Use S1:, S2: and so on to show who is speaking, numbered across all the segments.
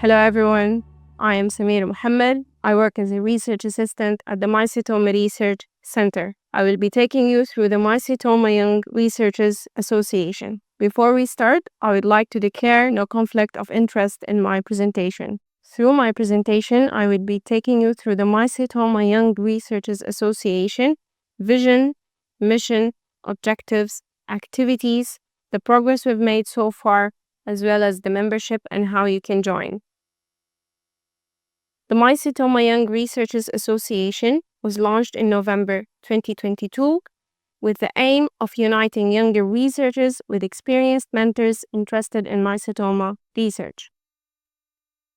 S1: Hello everyone, I am Samir Mohammed. I work as a research assistant at the Mycetoma Research Centre. I will be taking you through the Mycetoma Young Researchers Association. Before we start, I would like to declare no conflict of interest in my presentation. Through my presentation, I will be taking you through the Mycetoma Young Researchers Association, vision, mission, objectives, activities, the progress we've made so far, as well as the membership and how you can join. The Mycetoma Young Researchers Association was launched in November 2022 with the aim of uniting younger researchers with experienced mentors interested in mycetoma research.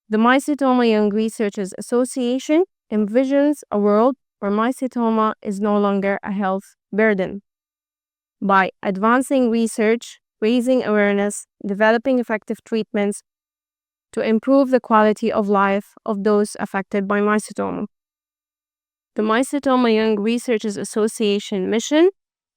S1: The Mycetoma Young Researchers Association envisions a world where mycetoma is no longer a health burden. By advancing research, raising awareness, developing effective treatments to improve the quality of life of those affected by mycetoma. The Mycetoma Young Researchers Association mission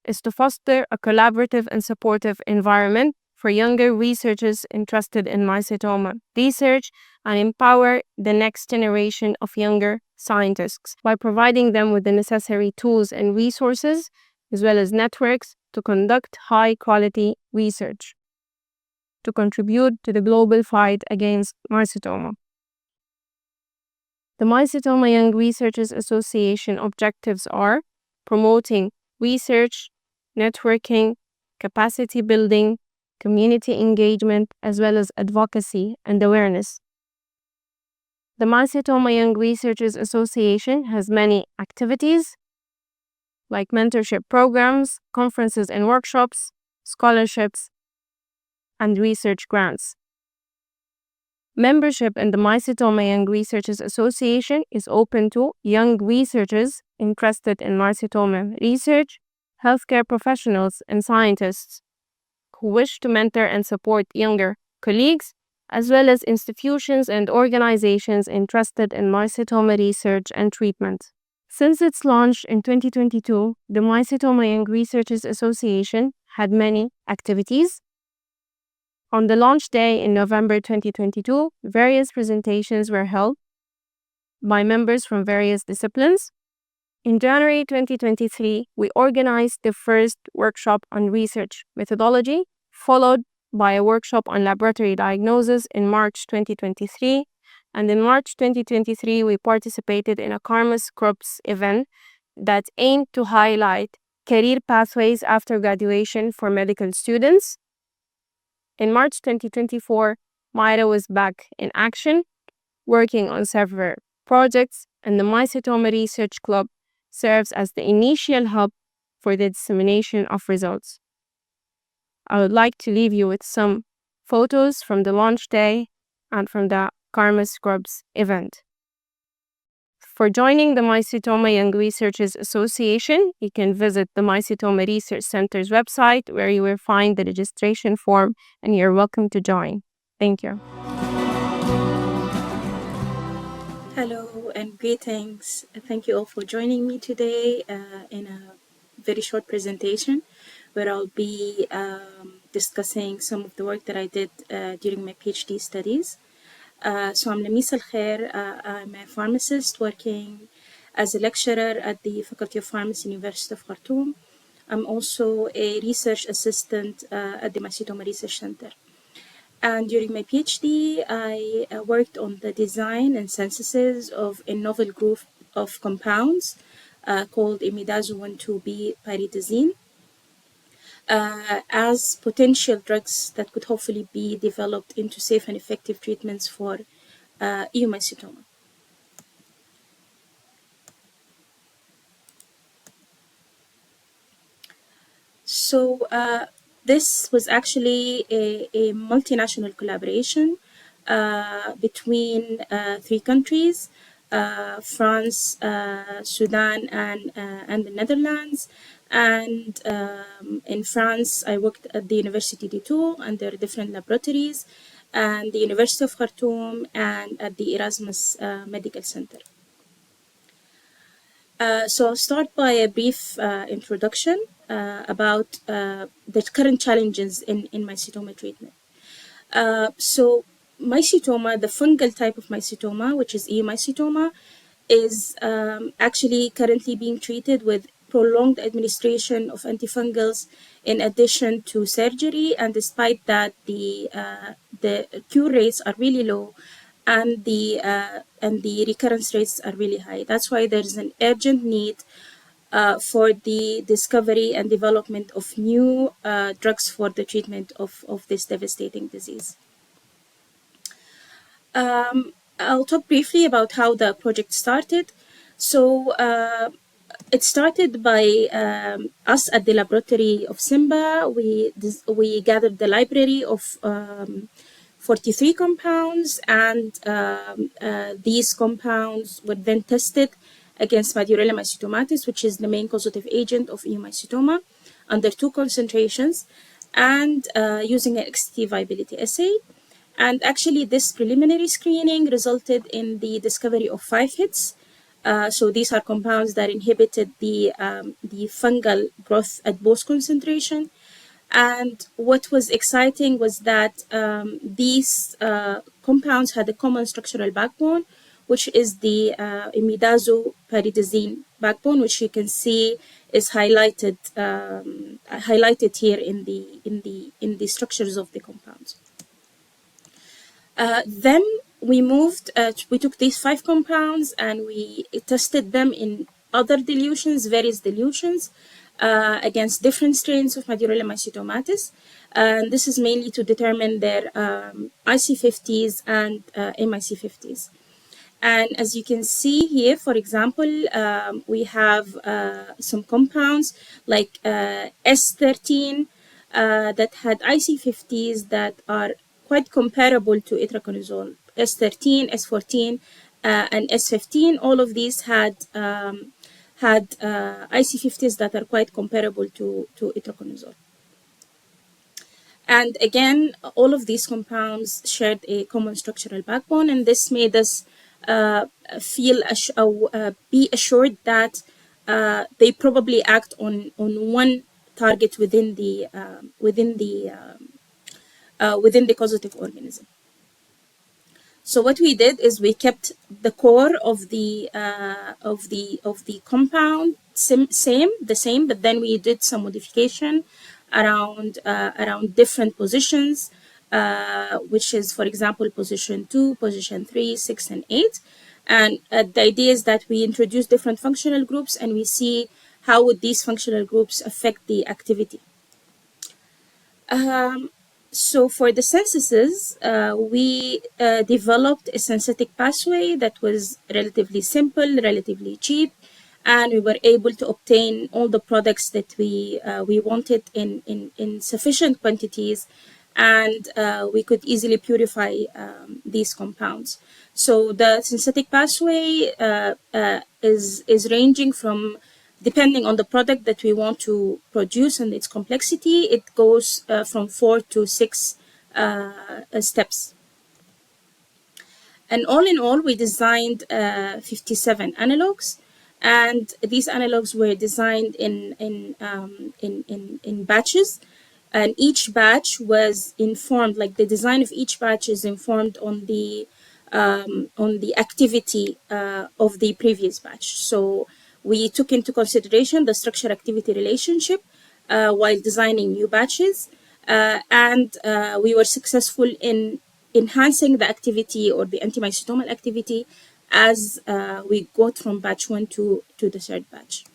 S1: is to foster a collaborative and supportive environment for younger researchers interested in mycetoma research and empower the next generation of younger scientists by providing them with the necessary tools and resources, as well as networks, to conduct high-quality research to contribute to the global fight against mycetoma. The Mycetoma Young Researchers Association objectives are promoting research, networking, capacity building, community engagement, as well as advocacy and awareness. The Mycetoma Young Researchers Association has many activities like mentorship programs, conferences and workshops, scholarships, and research grants. Membership in the Mycetoma Young Researchers Association is open to young researchers interested in mycetoma research, healthcare professionals, and scientists who wish to mentor and support younger colleagues, as well as institutions and organizations interested in mycetoma research and treatment. Since its launch in 2022, the Mycetoma Young Researchers Association had many activities. On the launch day in November 2022, various presentations were held by members from various disciplines. In January 2023, we organized the first workshop on research methodology, followed by a workshop on laboratory diagnosis in March 2023. And in March 2023, we participated in a Karma Scrubs event that aimed to highlight career pathways after graduation for medical students. In March 2024, Myra was back in action, working on several projects, and the Mycetoma Research Club serves as the initial hub for the dissemination of results. I would like to leave you with some photos from the launch day and from the Karma Scrubs event. For joining the Mycetoma Young Researchers Association, you can visit the Mycetoma Research Centre's website, where you will find the registration form, and you're welcome to join. Thank you.
S2: Hello and greetings. Thank you all for joining me today in a very short presentation where I'll be discussing some of the work that I did during my PhD studies. So I'm Lamis Al-Khair. I'm a pharmacist working as a lecturer at the Faculty of Pharmacy, University of Khartoum. I'm also a research assistant at the Mycetoma Research Centre. And during my PhD, I worked on the design and synthesis of a novel group of compounds called imidazo-1,2-B pyridazine as potential drugs that could hopefully be developed into safe and effective treatments for EU mycetoma. So this was actually a multinational collaboration between three countries, France, Sudan, and the Netherlands. And in France, I worked at the University de Tours under different laboratories, and the University of Khartoum, and at the Erasmus Medical Center. So I'll start by a brief introduction about the current challenges in mycetoma treatment. So mycetoma, the fungal type of mycetoma, which is EU mycetoma, is actually currently being treated with prolonged administration of antifungals in addition to surgery. And despite that, the cure rates are really low, and the recurrence rates are really high. That's why there's an urgent need for the discovery and development of new drugs for the treatment of this devastating disease. I'll talk briefly about how the project started. So it started by us at the laboratory of Simba. We gathered the library of 43 compounds, and these compounds were then tested against Mycetoma mycetomatis, which is the main causative agent of EU mycetoma, under 2 concentrations, and using an XT viability assay. And actually, this preliminary screening resulted in the discovery of 5 hits. So these are compounds that inhibited the fungal growth at both concentration. And what was exciting was that these compounds had a common structural backbone, which is the imidazopyridazine backbone, which you can see is highlighted here in the structures of the compounds. Then we took these 5 compounds and we tested them in other dilutions, various dilutions, against different strains of Mycetoma mycetomatis. And this is mainly to determine their IC50s and MIC50s. And as you can see here, for example, we have some compounds like S13 that had IC50s that are quite comparable to itraconazole. S13, S14, and S15. All of these had IC50s that are quite comparable to itraconazole. And again, all of these compounds shared a common structural backbone, and this made us be assured that they probably act on one target within the causative organism. So what we did is we kept the core of the compound the same, but then we did some modification around different positions, which is, for example, position 2, position 3, 6, and 8. And the idea is that we introduce different functional groups and we see how would these functional groups affect the activity. So for the synthesis, we developed a synthetic pathway that was relatively simple, relatively cheap, and we were able to obtain all the products that we wanted in sufficient quantities, and we could easily purify these compounds. So the synthetic pathway is ranging from, depending on the product that we want to produce and its complexity, it goes from 4 to 6 steps. And all in all, we designed 57 analogs, and these analogs were designed in batches. And each batch was informed, like the design of each batch is informed on the activity of the previous batch. So we took into consideration the structure-activity relationship while designing new batches, and we were successful in enhancing the activity or the antimycetomal activity as we got from batch 1 to the 3rd batch.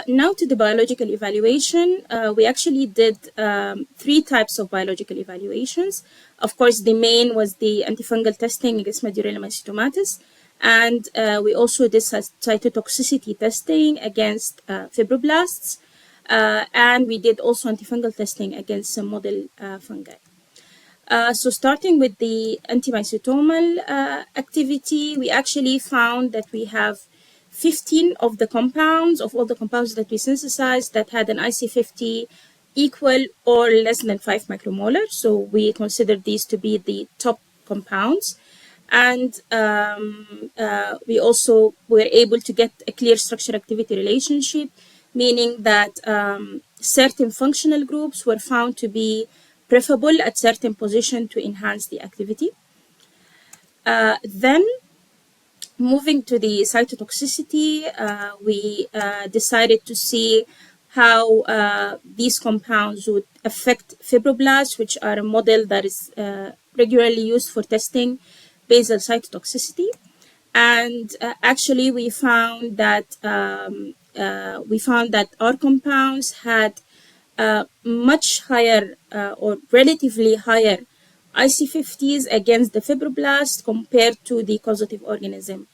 S2: Now to the biological evaluation. We actually did 3 types of biological evaluations. Of course, the main was the antifungal testing against Mycetoma mycetomatis, and we also did cytotoxicity testing against fibroblasts, and we did also antifungal testing against some model fungi. So starting with the antimycetomal activity, we actually found that we have 15 of the compounds, of all the compounds that we synthesized, that had an IC50 equal or less than 5 micromolar. So we consider these to be the top compounds. And we also were able to get a clear structure-activity relationship, meaning that certain functional groups were found to be preferable at certain position to enhance the activity. Then moving to the cytotoxicity, we decided to see how these compounds would affect fibroblasts, which are a model that is regularly used for testing basal cytotoxicity. And actually, we found that our compounds had much higher or relatively higher IC50s against the fibroblast compared to the causative organism.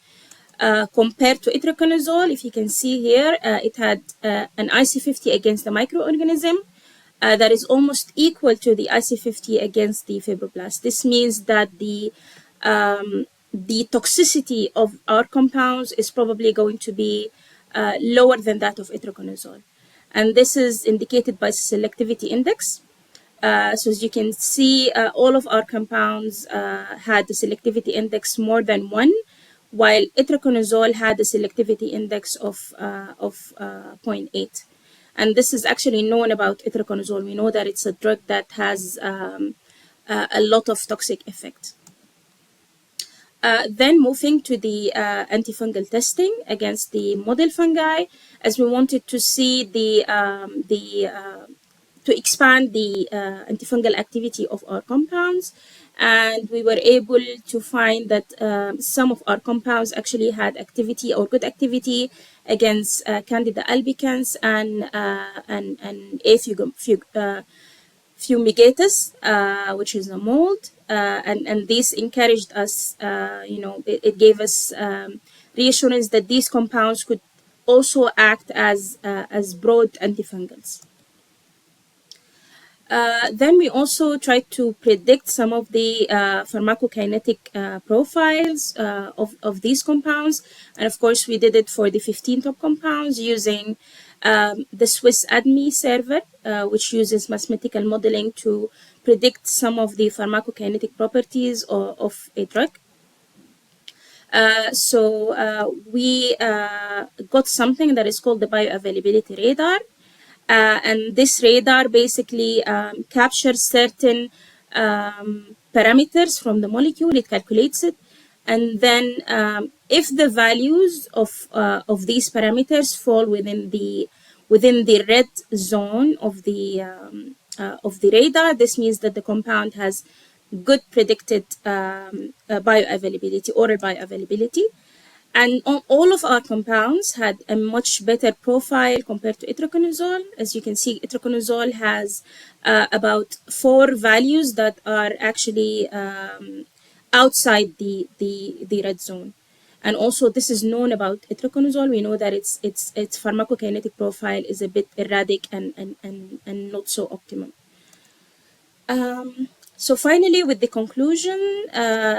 S2: Compared to itraconazole, if you can see here, it had an IC50 against the microorganism that is almost equal to the IC50 against the fibroblast. This means that the toxicity of our compounds is probably going to be lower than that of itraconazole. And this is indicated by selectivity index. So as you can see, all of our compounds had the selectivity index more than 1, while itraconazole had a selectivity index of 0.8. And this is actually known about itraconazole. We know that it's a drug that has a lot of toxic effects. Then moving to the antifungal testing against the model fungi, as we wanted to see to expand the antifungal activity of our compounds. And we were able to find that some of our compounds actually had activity or good activity against Candida albicans and fumigatus, which is a mold. And this encouraged us, it gave us reassurance that these compounds could also act as broad antifungals. Then we also tried to predict some of the pharmacokinetic profiles of these compounds. And of course, we did it for the 15 top compounds using the Swiss ADME server, which uses mathematical modeling to predict some of the pharmacokinetic properties of a drug. So we got something that is called the bioavailability radar. And this radar basically captures certain parameters from the molecule. It calculates it, and then if the values of these parameters fall within the red zone of the radar, this means that the compound has good predicted bioavailability, oral bioavailability. And all of our compounds had a much better profile compared to itraconazole. As you can see, itraconazole has about 4 values that are actually outside the red zone. And also, this is known about itraconazole. We know that its pharmacokinetic profile is a bit erratic and not so optimal. So finally, with the conclusion,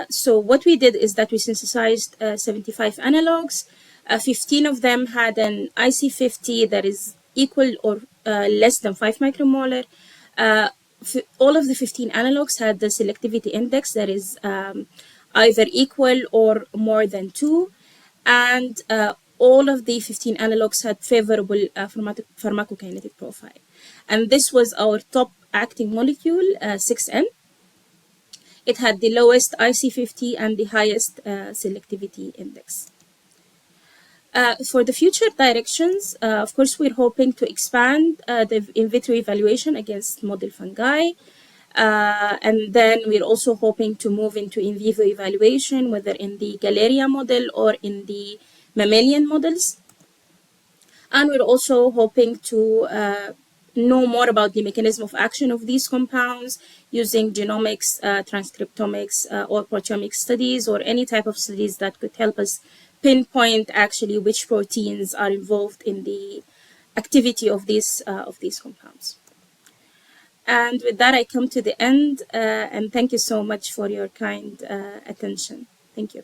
S2: so what we did is that we synthesized 75 analogs. 15 of them had an IC50 that is equal or less than 5 micromolar. All of the 15 analogs had the selectivity index that is either equal or more than 2. And all of the 15 analogs had favorable pharmacokinetic profile. And this was our top acting molecule, 6N. It had the lowest IC50 and the highest selectivity index. For the future directions, of course, we're hoping to expand the in vitro evaluation against model fungi. And then we're also hoping to move into in vivo evaluation, whether in the Galeria model or in the mammalian models. And we're also hoping to know more about the mechanism of action of these compounds using genomics, transcriptomics, or proteomics studies, or any type of studies that could help us pinpoint actually which proteins are involved in the activity of these compounds. And with that, I come to the end, and thank you so much for your kind attention. Thank you.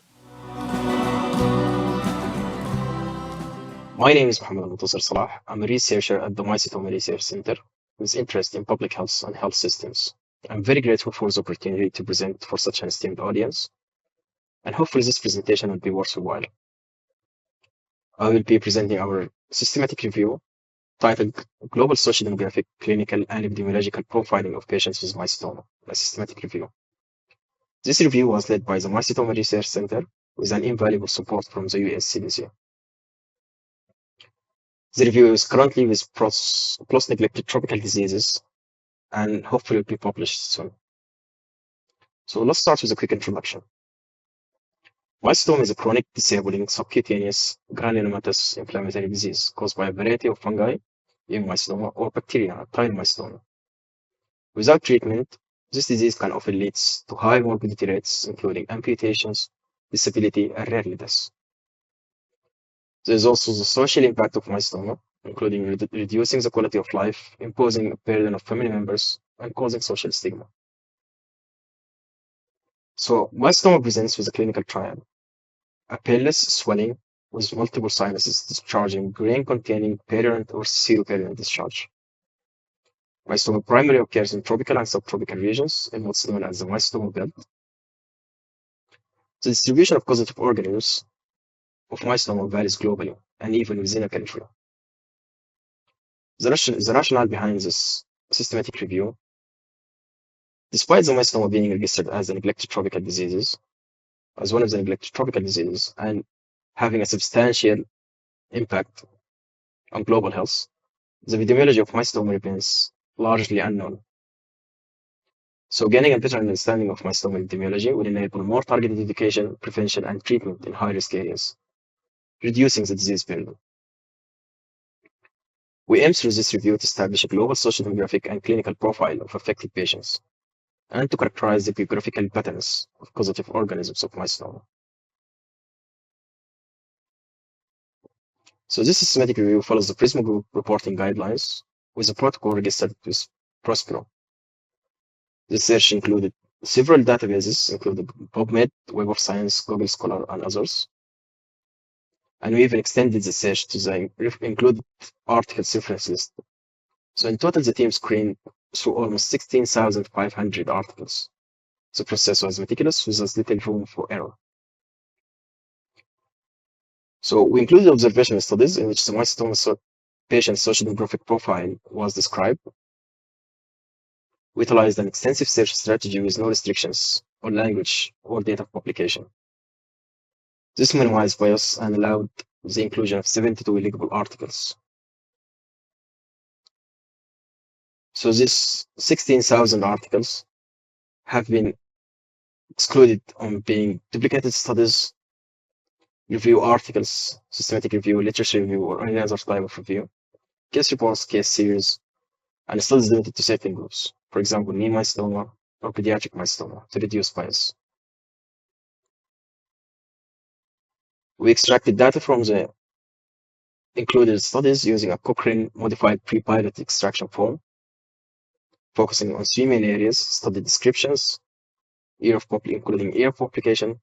S3: My name is Mohammed Muntasir Salah. I'm a researcher at the Mycetoma Research Centre with interest in public health and health systems. I'm very grateful for the opportunity to present for such an esteemed audience, and hopefully this presentation will be worth your while. I will be presenting our systematic review titled Global Sociodemographic, Clinical, and Epidemiological Profiling of Patients with Mycetoma, a systematic review. This review was led by the Mycetoma Research Centre with an invaluable support from the US CDC. The review is currently with close neglected tropical diseases and hopefully will be published soon. So let's start with a quick introduction. Mycetoma is a chronic, disabling, subcutaneous, granulomatous inflammatory disease caused by a variety of fungi, young mycetoma, or bacteria, tiny mycetoma. Without treatment, this disease can often lead to high morbidity rates, including amputations, disability, and rarely death. There is also the social impact of mycetoma, including reducing the quality of life, imposing a burden on family members, and causing social stigma. So, mycetoma presents with a clinical trial: a painless swelling with multiple sinuses discharging grain-containing perioral or pseudoperioral discharge. Mycetoma primarily occurs in tropical and subtropical regions in what's known as the mycetoma belt. The distribution of causative organisms of mycetoma varies globally and even within a country. The rationale behind this systematic review: despite the mycetoma being registered as a neglected tropical diseases, as one of the neglected tropical diseases, and having a substantial impact on global health, the epidemiology of mycetoma remains largely unknown. So gaining a better understanding of mycetoma epidemiology will enable more targeted education, prevention, and treatment in high-risk areas, reducing the disease burden. We aim through this review to establish a global social-demographic and clinical profile of affected patients, and to characterize the geographical patterns of causative organisms of mycetoma. So this systematic review follows the PRISMA group reporting guidelines with a protocol registered with Prospero. The research included several databases, including PubMed, Web of Science, Google Scholar, and others. And we even extended the search to the included articles reference list. So in total, the team screened through almost 16,500 articles. The process was meticulous with as little room for error. So we included observational studies in which the mycetoma patient social demographic profile was described. We utilized an extensive search strategy with no restrictions on language or date of publication. This minimized bias and allowed the inclusion of 72 eligible articles. So these 16,000 articles have been excluded on being duplicated studies, review articles, systematic review, literature review, or any other type of review, case reports, case series, and studies limited to certain groups, for example, knee mycetoma or pediatric mycetoma, to reduce bias. We extracted data from the included studies using a Cochrane modified pre-pilot extraction form, focusing on three main areas: study descriptions, including year of publication,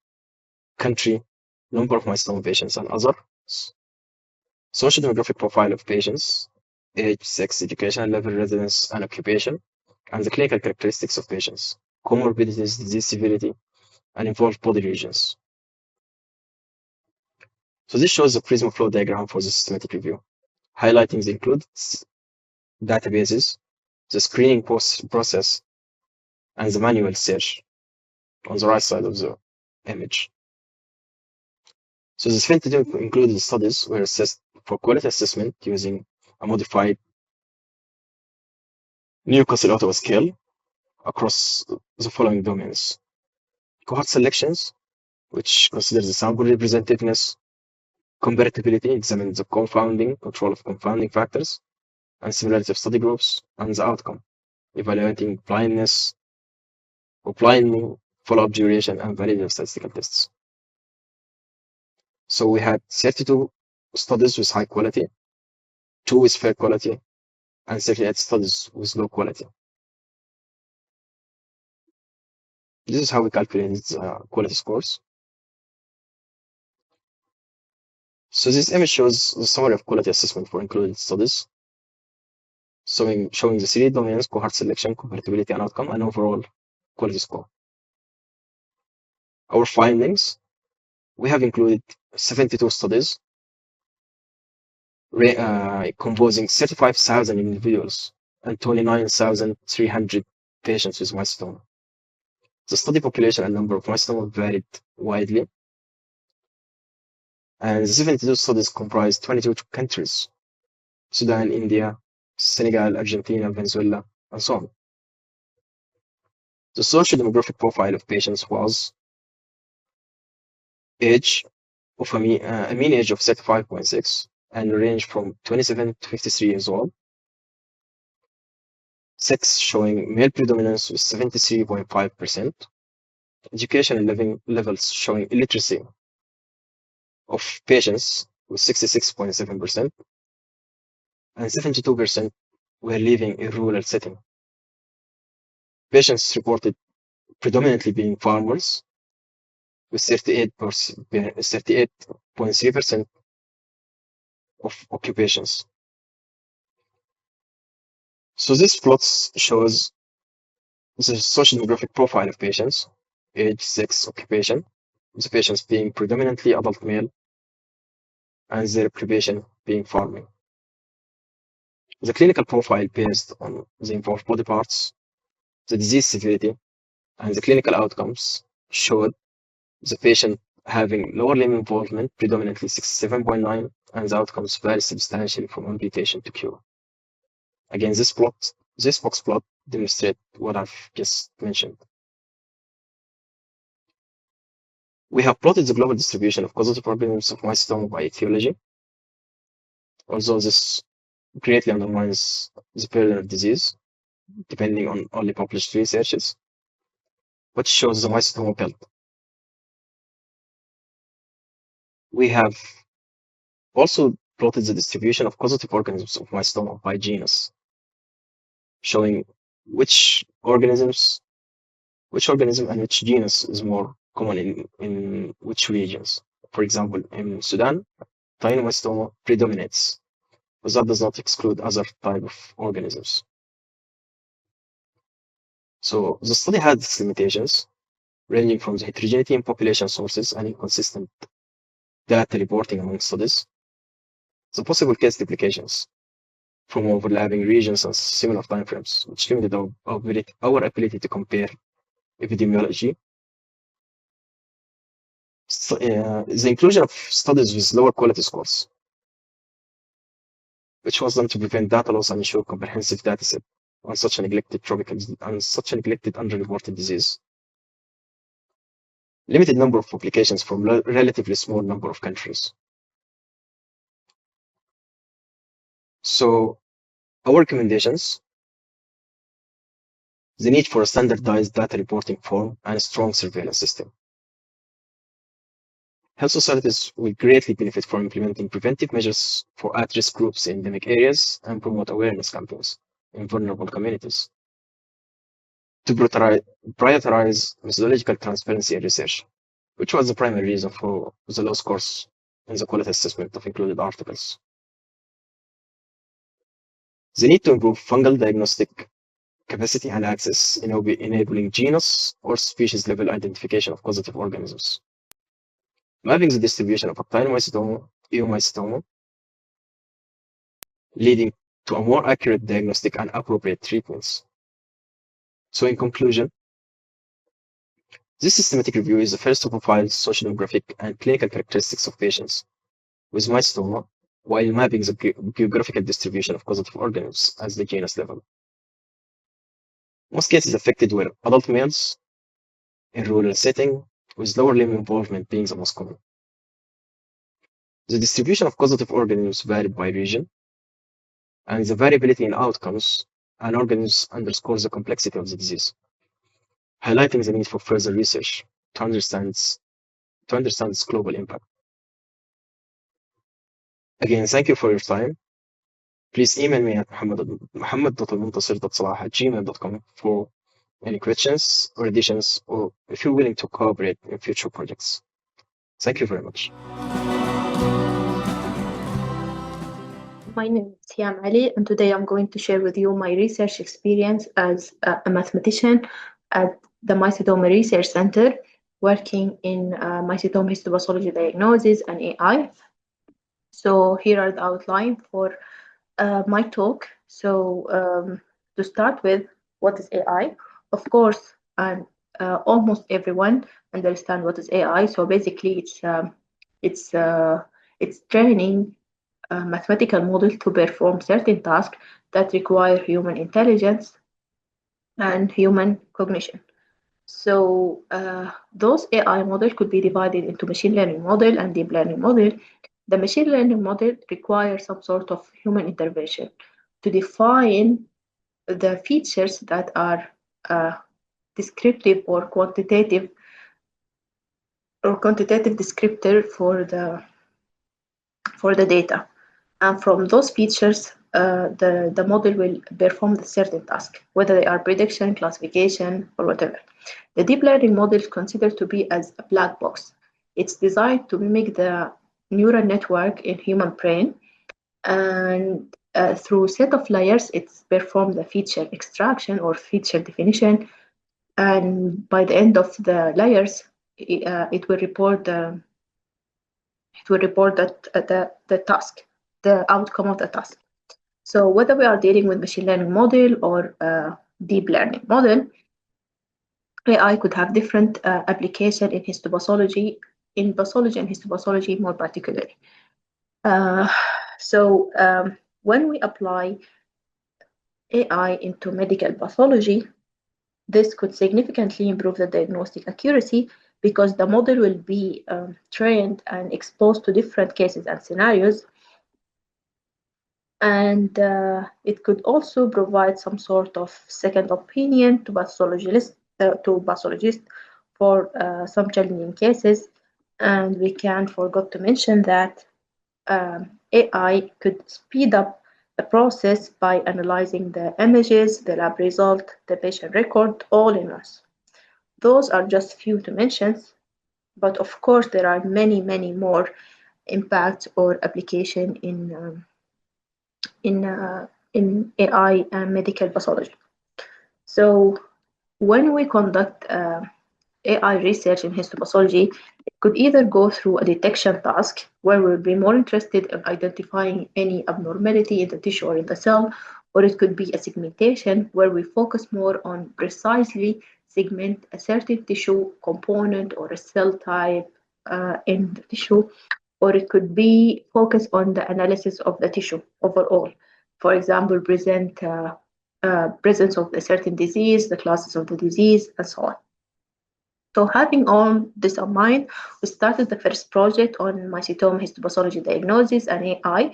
S3: country, number of mycetoma patients, and others, social demographic profile of patients, age, sex, educational level, residence, and occupation, and the clinical characteristics of patients, comorbidities, disease severity, and involved body regions. So this shows the Prisma flow diagram for the systematic review, highlighting the included databases, the screening process, and the manual search on the right side of the image. So the definitive included studies were assessed for quality assessment using a modified Newcastle-Ottawa scale across the following domains: cohort selections, which considers the sample representativeness; comparability, examines the control of confounding factors, and similarity of study groups; and the outcome, evaluating blindness or blinding, follow-up duration, and validity of statistical tests. So we had 32 studies with high quality, 2 with fair quality, and 38 studies with low quality. This is how we calculated quality scores. So this image shows the summary of quality assessment for included studies, showing the 3 domains: cohort selection, comparability, and outcome, and overall quality score. Our findings: we have included 72 studies composing 35,000 individuals and 29,300 patients with mycetoma. The study population and number of mycetoma varied widely, and the 72 studies comprised 22 countries: Sudan, India, Senegal, Argentina, Venezuela, and so on. The socio-demographic profile of patients was age of a mean age of 35.6 and range from 27 to 53 years old. Sex showing male predominance with 73.5%. Education and living levels showing illiteracy of patients with 66.7%, and 72% were living in rural setting. Patients reported predominantly being farmers with 38.3% of occupations. So this plot shows the socio-demographic profile of patients, age, sex, occupation, the patients being predominantly adult male, and their occupation being farming. The clinical profile based on the involved body parts, the disease severity, and the clinical outcomes showed the patient having lower limb involvement, predominantly 67.9, and the outcomes vary substantially from amputation to cure. Again, this box plot demonstrates what I've just mentioned. We have plotted the global distribution of causative organisms of mycetoma by etiology, although this greatly undermines the burden of disease, depending on only published researches, which shows the mycetoma belt. We have also plotted the distribution of causative organisms of mycetoma by genus, showing which organism and which genus is more common in which regions. For example, in Sudan, mycetoma predominates, but that does not exclude other type of organisms. So the study had its limitations, ranging from the heterogeneity in population sources and inconsistent data reporting among studies, the possible case duplications from overlapping regions and similar timeframes, which limited our ability to compare epidemiology. The inclusion of studies with lower quality scores, which was done to prevent data loss and ensure comprehensive dataset on such a neglected underreported disease. Limited number of publications from relatively small number of countries. So our recommendations: the need for a standardized data reporting form and a strong surveillance system. Health societies will greatly benefit from implementing preventive measures for at-risk groups in endemic areas and promote awareness campaigns in vulnerable communities. To prioritize methodological transparency in research, which was the primary reason for the low scores in the quality assessment of included articles. The need to improve fungal diagnostic capacity and access, enabling genus or species level identification of causative organisms. Mapping the distribution of actinomycetoma, eomycetoma, leading to a more accurate diagnostic and appropriate treatments. So in conclusion, this systematic review is the first to profile socio-demographic and clinical characteristics of patients with mycetoma while mapping the geographical distribution of causative organisms at the genus level. Most cases affected were adult males in rural setting, with lower limb involvement being the most common. The distribution of causative organisms varied by region, and the variability in outcomes and organisms underscores the complexity of the disease, highlighting the need for further research to understand its global impact. Again, thank you for your time. Please email me at muhammad.almuntasir.salah@gmail.com for any questions or additions, or if you're willing to cooperate in future projects. Thank you very much.
S4: My name is Siam Ali, and today I'm going to share with you my research experience as a mathematician at the Mycetoma Research Centre, working in mycetoma histopathology diagnosis and AI. So here are the outline for my talk. So to start with, what is AI? Of course, and almost everyone understand what is AI. So basically, it's uh, it's training a mathematical model to perform certain tasks that require human intelligence and human cognition. So those AI models could be divided into machine learning model and deep learning model. The machine learning model requires some sort of human intervention to define the features that are uh, descriptive or quantitative descriptor for the data. And from those features, the model will perform the certain task, whether they are prediction, classification, or whatever. The deep learning model is considered to be as a black box. It's designed to mimic the neural network in human brain, and through set of layers, it's performed the feature extraction or feature definition. And by the end of the layers, it will report the task, the outcome of the task. So whether we are dealing with machine learning model or deep learning model, AI could have different application in histopathology, in pathology and histopathology more particularly. Uh, so when we apply AI into medical pathology, this could significantly improve the diagnostic accuracy because the model will be trained and exposed to different cases and scenarios, and it could also provide some sort of second opinion to pathologists for some challenging cases. And we can't forget to mention that AI could speed up the process by analyzing the images, the lab result, the patient record, all in us. Those are just few to mention, but of course there are many, many more impacts or application in AI and medical pathology. So when we conduct AI research in histopathology, it could either go through a detection task where we'll be more interested in identifying any abnormality in the tissue or in the cell, or it could be a segmentation where we focus more on precisely segment a certain tissue component or a cell type in the tissue, or it could be focused on the analysis of the tissue overall. For example, presence of a certain disease, the classes of the disease, and so on. So having all this in mind, we started the first project on mycetoma histopathology diagnosis and AI.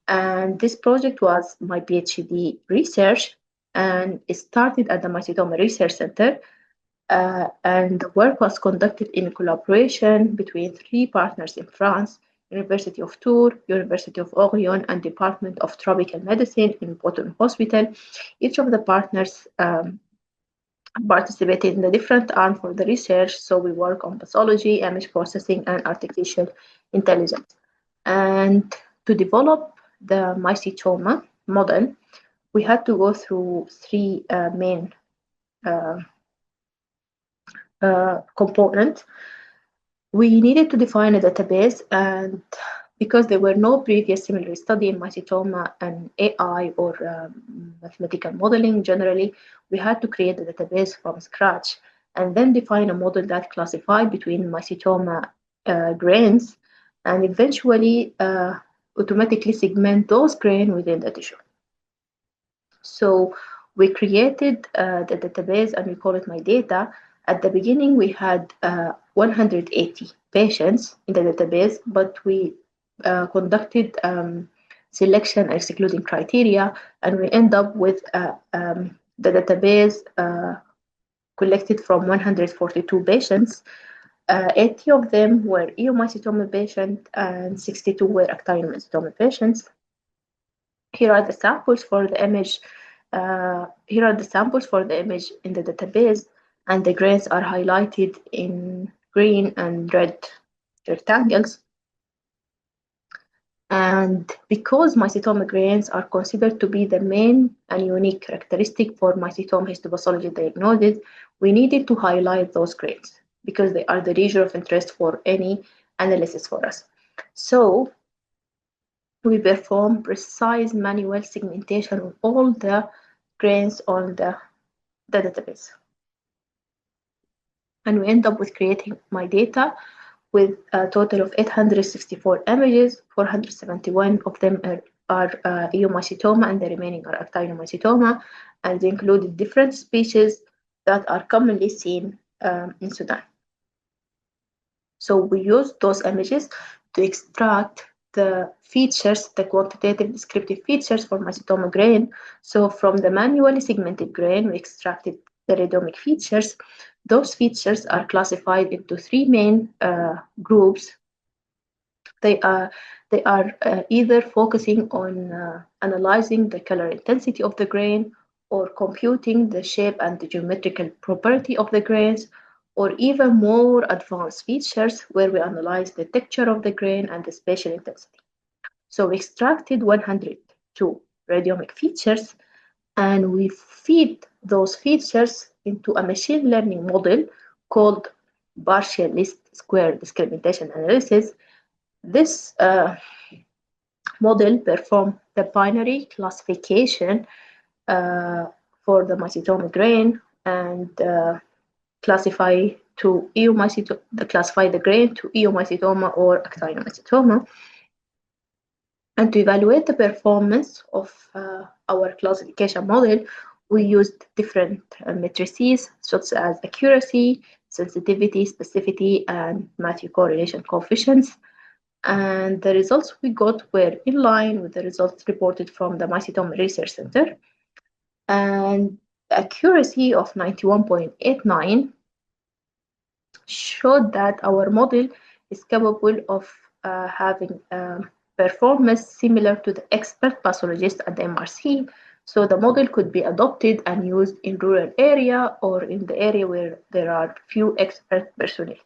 S4: And this project was my PhD research, and it started at the Mycetoma Research Centre. And the work was conducted in collaboration between three partners in France: University of Tours, University of Orion, and Department of Tropical Medicine in Boston Hospital. Each of the partners participated in the different arm for the research. So we work on pathology, image processing, and artificial intelligence. And to develop the mycetoma model, we had to go through three main uh, components. We needed to define a database, and because there were no previous similar study in mycetoma and AI or mathematical modeling generally, we had to create a database from scratch and then define a model that classified between mycetoma grains and eventually automatically segment those grains within the tissue. So we created the database and we call it My Data. At the beginning, we had 180 patients in the database, but we conducted selection and excluding criteria, and we end up with the database collected from 142 patients. 80 of them were eomycetoma patients and 62 were actiniomycetoma patients. Here are the samples for the image. Here are the samples for the image in the database, and the grains are highlighted in green and red rectangles. And because mycetoma grains are considered to be the main and unique characteristic for mycetoma histopathology diagnosis, we needed to highlight those grains because they are the region of interest for any analysis for us. So we perform precise manual segmentation of all the grains on the database. And we end up with creating my data with a total of 864 images. 471 of them are eomycetoma, and the remaining are actinomycetoma, and they included different species that are commonly seen in Sudan. So we use those images to extract the features, the quantitative descriptive features for mycetoma grain. So from the manually segmented grain, we extracted the radiomic features. Those features are classified into three main groups. They are either focusing on analyzing the color intensity of the grain, or computing the shape and the geometrical property of the grains, or even more advanced features where we analyze the texture of the grain and the spatial intensity. So we extracted 102 radiomic features, and we feed those features into a machine learning model called partial least square discrimination analysis. This model performs the binary classification uh, for the mycetoma grain, and classify the grain to eomycetoma or actinomycetoma. And to evaluate the performance of our classification model, we used different matrices such as accuracy, sensitivity, specificity, and Matthew correlation coefficients. And the results we got were in line with the results reported from the Mycetoma Research Centre. And the accuracy of 91.89 showed that our model is capable of having performance similar to the expert pathologist at the MRC. So the model could be adopted and used in rural area or in the area where there are few expert personnel.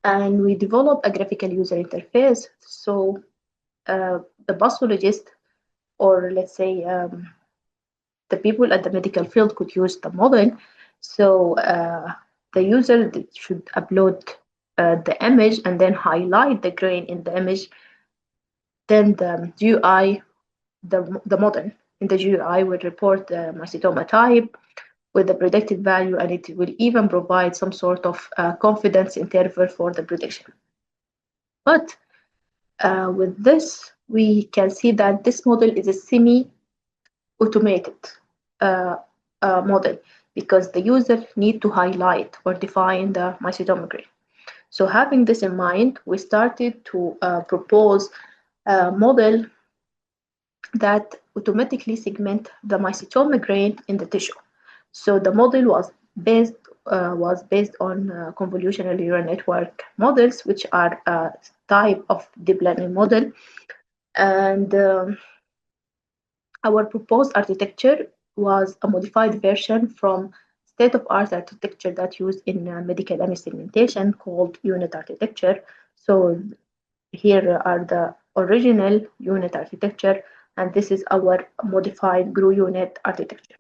S4: And we develop a graphical user interface. So the pathologist, or let's say the people at the medical field, could use the model. So the user should upload the image and then highlight the grain in the image. Then the GUI, the model in the GUI will report the mycetoma type with the predicted value, and it will even provide some sort of confidence interval for the prediction. But with this, we can see that this model is a semi-automated model, because the user need to highlight or define the mycetoma grain. So having this in mind, we started to propose a model that automatically segment the mycetoma grain in the tissue. So the model was based on convolutional neural network models, which are a type of deep learning model. And our proposed architecture was a modified version from state-of-art architecture that used in medical image segmentation called unit architecture. So here are the original unit architecture, and this is our modified GRU unit architecture.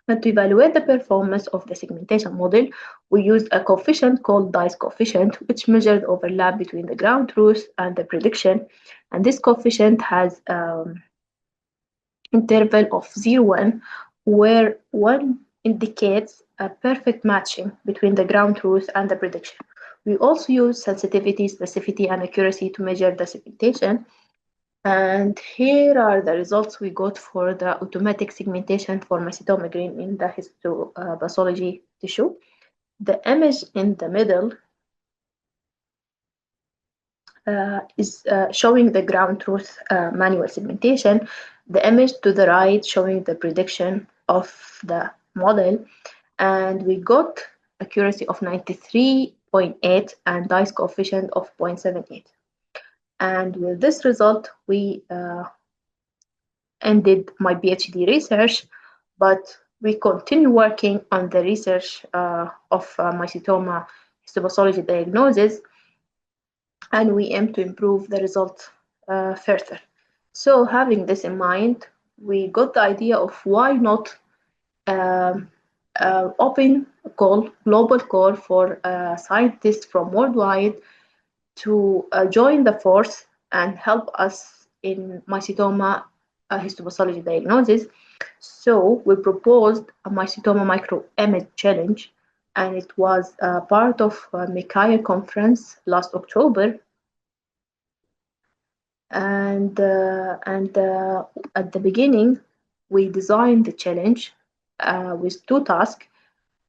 S4: And to evaluate the performance of the segmentation model, we used a coefficient called dice coefficient, which measured overlap between the ground truth and the prediction. And this coefficient has interval of 0, 1, where 1 indicates a perfect matching between the ground truth and the prediction. We also use sensitivity, specificity, and accuracy to measure the segmentation. And here are the results we got for the automatic segmentation for mycetoma grain in the histopathology tissue. The image in the middle is showing the ground truth manual segmentation. The image to the right showing the prediction of the model, and we got accuracy of 93.8 and dice coefficient of 0.78. And with this result, we ended my PhD research, but we continue working on the research of mycetoma histopathology diagnosis, and we aim to improve the result further. So having this in mind, we got the idea of why not open call, global call for scientists from worldwide to join the force and help us in mycetoma histopathology diagnosis. So we proposed a mycetoma microimage challenge, and it was part of a Mikaya conference last October. And at the beginning, we designed the challenge with two tasks.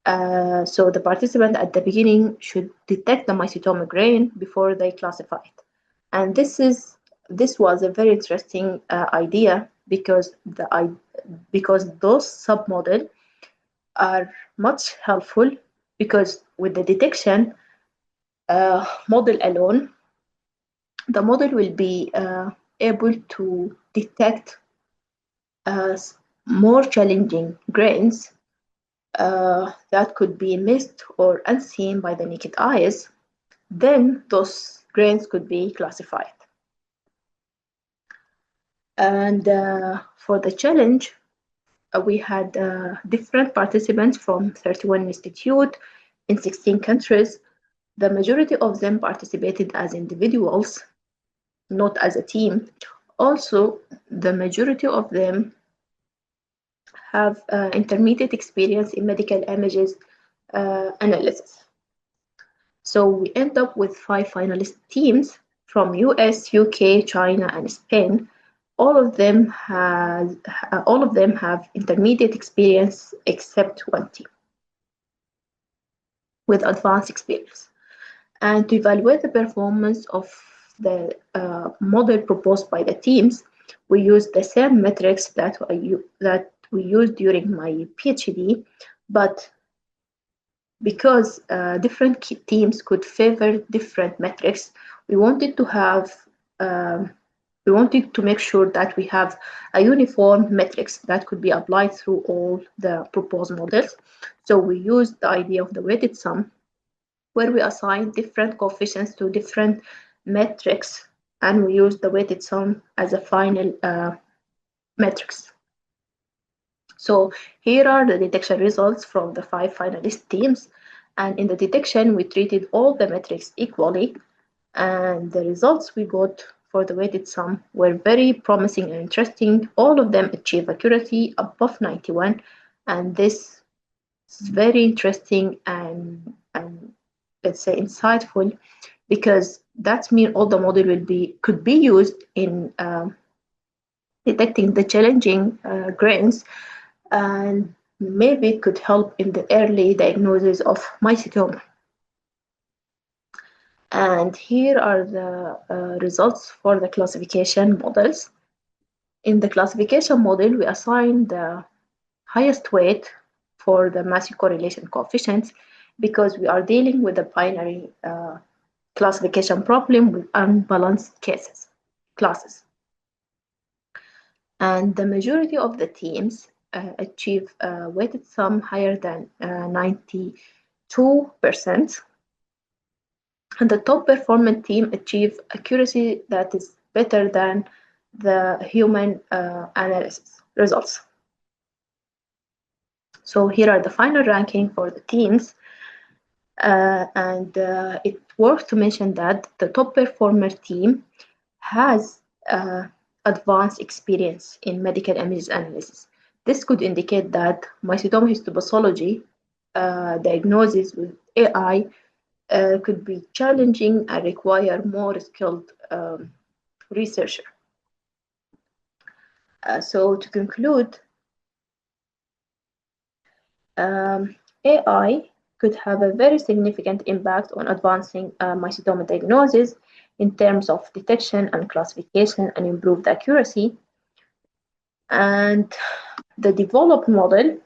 S4: So the participant at the beginning should detect the mycetoma grain before they classify it. And this was a very interesting idea because those submodels are much helpful, because with the detection model alone, the model will be able to detect uh, more challenging grains that could be missed or unseen by the naked eyes. Then those grains could be classified. And for the challenge, we had different participants from 31 institutes in 16 countries. The majority of them participated as individuals, not as a team. Also, the majority of them have intermediate experience in medical images analysis. So we end up with 5 finalist teams from US, UK, China, and Spain. All of them have intermediate experience except one team with advanced experience. And to evaluate the performance of the model proposed by the teams, we used the same metrics that we used during my PhD, but because different teams could favor different metrics, we wanted to have we wanted to make sure that we have a uniform metrics that could be applied through all the proposed models. So we used the idea of the weighted sum, where we assign different coefficients to different metrics, and we use the weighted sum as a final metrics. So here are the detection results from the 5 finalist teams. And in the detection, we treated all the metrics equally. And the results we got for the weighted sum were very promising and interesting. All of them achieve accuracy above 91. And this is very interesting and let's say insightful, because that means all the model could be used in detecting the challenging grains, and maybe it could help in the early diagnosis of mycetoma. And here are the results for the classification models. In the classification model, we assign the highest weight for the Massey correlation coefficients, because we are dealing with a binary classification problem with unbalanced classes. And the majority of the teams achieve a weighted sum higher than 92%. And the top performing team achieve accuracy that is better than the human analysis results. So here are the final ranking for the teams. And it's worth to mention that the top performer team has advanced experience in medical image analysis. This could indicate that mycetoma histopathology diagnosis with AI could be challenging and require more skilled researcher. So to conclude, AI could have a very significant impact on advancing mycetoma diagnosis in terms of detection and classification and improved accuracy. And the developed model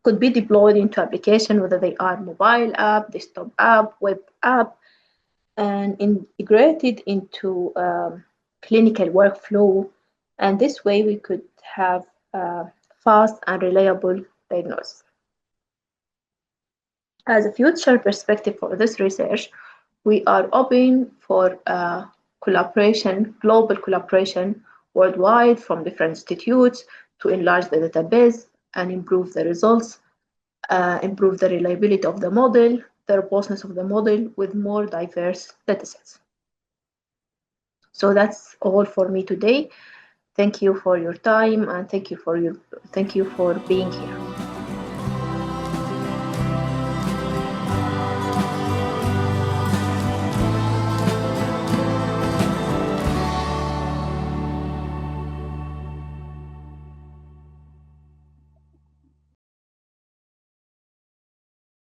S4: could be deployed into application, whether they are mobile app, desktop app, web app, and integrated into clinical workflow. And this way we could have fast and reliable diagnosis. As a future perspective for this research, we are open for collaboration, global collaboration worldwide from different institutes to enlarge the database and improve the results, improve the reliability of the model, the robustness of the model with more diverse datasets. So that's all for me today. Thank you for your time and thank you for being here.